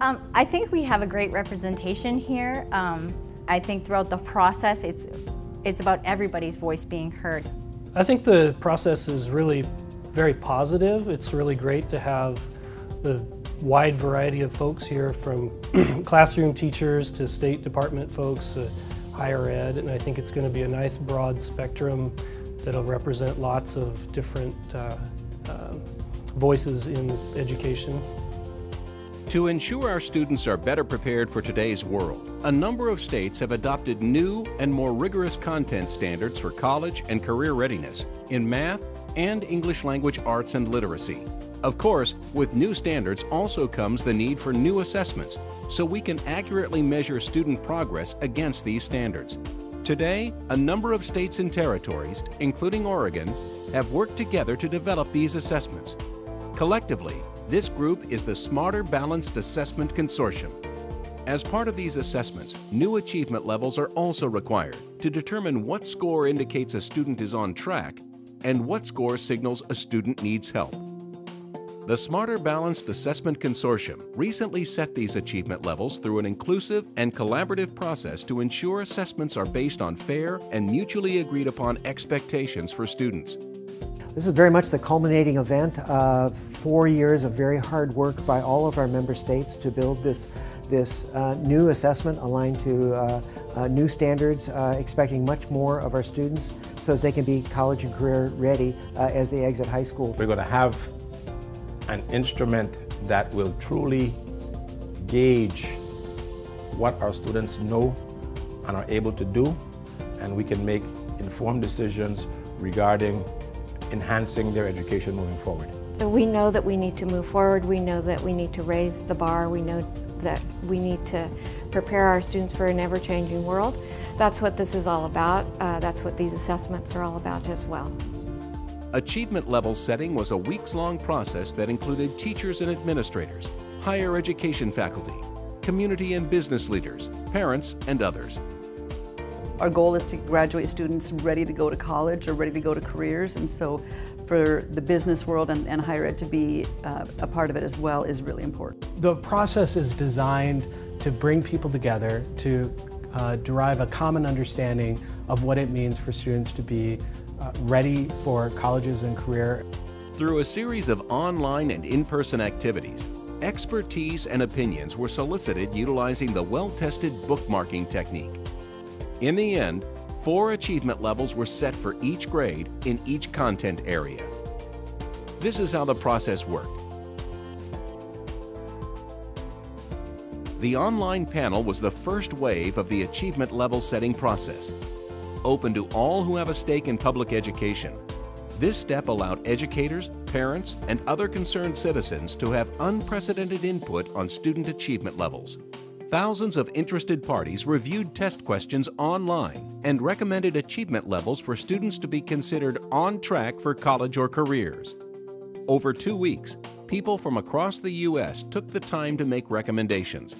I think we have a great representation here. I think throughout the process, it's about everybody's voice being heard. I think the process is really very positive. It's really great to have the wide variety of folks here, from classroom teachers to State Department folks to higher ed, and I think it's going to be a nice broad spectrum that'll represent lots of different voices in education. To ensure our students are better prepared for today's world, a number of states have adopted new and more rigorous content standards for college and career readiness in math and English language arts and literacy. Of course, with new standards also comes the need for new assessments, so we can accurately measure student progress against these standards. Today, a number of states and territories, including Oregon, have worked together to develop these assessments. Collectively, this group is the SmarterBalanced Assessment Consortium. As part of these assessments, new achievement levels are also required to determine what score indicates a student is on track and what score signals a student needs help. The SmarterBalanced Assessment Consortium recently set these achievement levels through an inclusive and collaborative process to ensure assessments are based on fair and mutually agreed upon expectations for students. This is very much the culminating event of 4 years of very hard work by all of our member states to build this new assessment aligned to new standards, expecting much more of our students so that they can be college and career ready as they exit high school. We're going to have an instrument that will truly gauge what our students know and are able to do, and we can make informed decisions regarding enhancing their education moving forward. We know that we need to move forward. We know that we need to raise the bar. We know that we need to prepare our students for an ever-changing world. That's what this is all about. That's what these assessments are all about as well. Achievement level setting was a weeks-long process that included teachers and administrators, higher education faculty, community and business leaders, parents, and others. Our goal is to graduate students ready to go to college or ready to go to careers, and so for the business world and higher ed to be a part of it as well is really important. The process is designed to bring people together to derive a common understanding of what it means for students to be ready for colleges and career. Through a series of online and in-person activities, expertise and opinions were solicited utilizing the well-tested bookmarking technique. In the end, 4 achievement levels were set for each grade in each content area. This is how the process worked. The online panel was the first wave of the achievement level setting process. Open to all who have a stake in public education, this step allowed educators, parents, and other concerned citizens to have unprecedented input on student achievement levels. Thousands of interested parties reviewed test questions online and recommended achievement levels for students to be considered on track for college or careers. Over 2 weeks, people from across the U.S. took the time to make recommendations.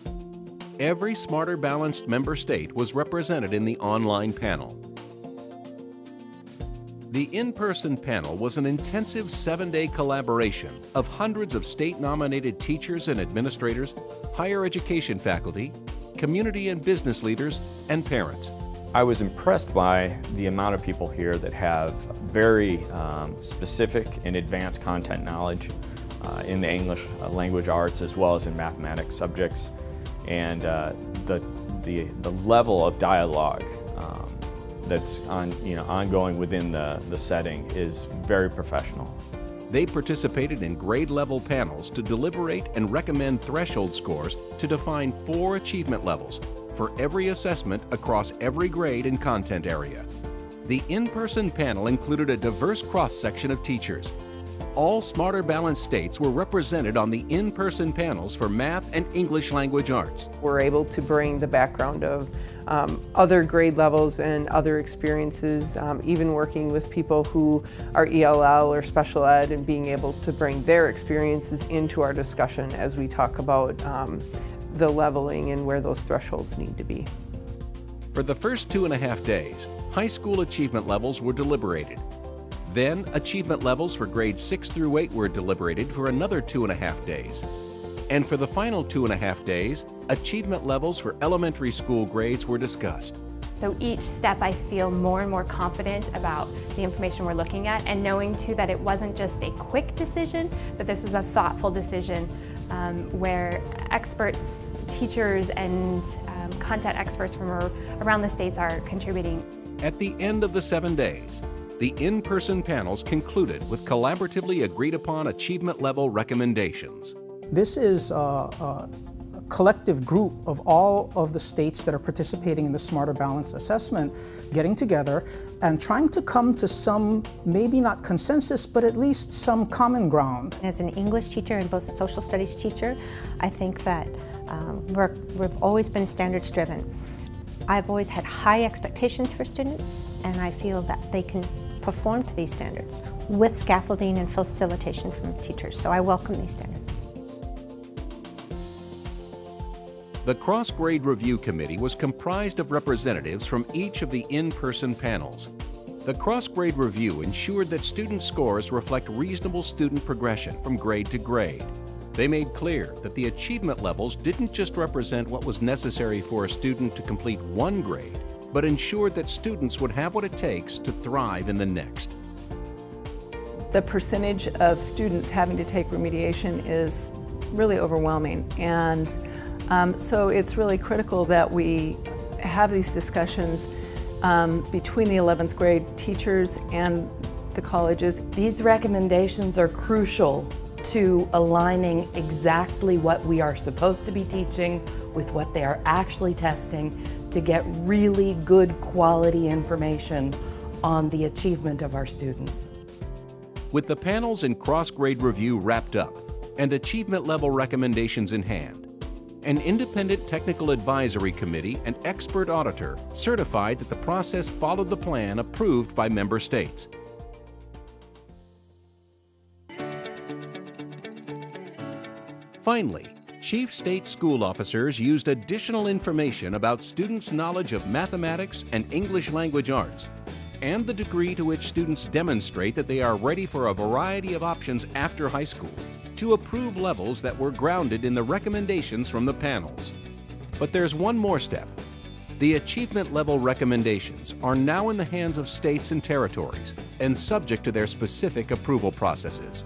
Every SmarterBalanced member state was represented in the online panel. The in-person panel was an intensive 7-day collaboration of hundreds of state-nominated teachers and administrators, higher education faculty, community and business leaders, and parents. I was impressed by the amount of people here that have very specific and advanced content knowledge in the English language arts as well as in mathematics subjects, and the level of dialogue that's ongoing within the setting is very professional. They participated in grade-level panels to deliberate and recommend threshold scores to define 4 achievement levels for every assessment across every grade and content area. The in-person panel included a diverse cross-section of teachers. All SmarterBalanced states were represented on the in-person panels for math and English language arts. We're able to bring the background of other grade levels and other experiences, even working with people who are ELL or special ed, and being able to bring their experiences into our discussion as we talk about the leveling and where those thresholds need to be. For the first 2.5 days, high school achievement levels were deliberated. Then, achievement levels for grades 6 through 8 were deliberated for another 2.5 days. And for the final 2.5 days, achievement levels for elementary school grades were discussed. So each step I feel more and more confident about the information we're looking at, and knowing too that it wasn't just a quick decision, but this was a thoughtful decision where experts, teachers, and content experts from around the states are contributing. At the end of the 7 days, the in-person panels concluded with collaboratively agreed upon achievement level recommendations. This is a collective group of all of the states that are participating in the Smarter Balanced Assessment getting together and trying to come to some, maybe not consensus, but at least some common ground. As an English teacher and both a social studies teacher, I think that we've always been standards driven. I've always had high expectations for students, and I feel that they can perform to these standards with scaffolding and facilitation from teachers, so I welcome these standards. The Cross-Grade Review Committee was comprised of representatives from each of the in-person panels. The Cross-Grade Review ensured that student scores reflect reasonable student progression from grade to grade. They made clear that the achievement levels didn't just represent what was necessary for a student to complete one grade, but ensured that students would have what it takes to thrive in the next. The percentage of students having to take remediation is really overwhelming, and so it's really critical that we have these discussions between the 11th grade teachers and the colleges. These recommendations are crucial to aligning exactly what we are supposed to be teaching with what they are actually testing to get really good quality information on the achievement of our students. With the panels and cross-grade review wrapped up and achievement level recommendations in hand, an independent technical advisory committee and expert auditor certified that the process followed the plan approved by member states. Finally, chief state school officers used additional information about students' knowledge of mathematics and English language arts, and the degree to which students demonstrate that they are ready for a variety of options after high school, to approve levels that were grounded in the recommendations from the panels. But there's one more step. The achievement level recommendations are now in the hands of states and territories and subject to their specific approval processes.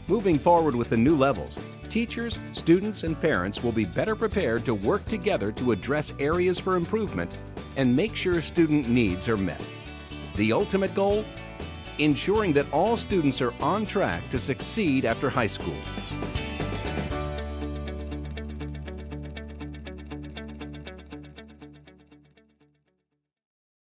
Moving forward with the new levels, teachers, students, and parents will be better prepared to work together to address areas for improvement and make sure student needs are met. The ultimate goal? Ensuring that all students are on track to succeed after high school.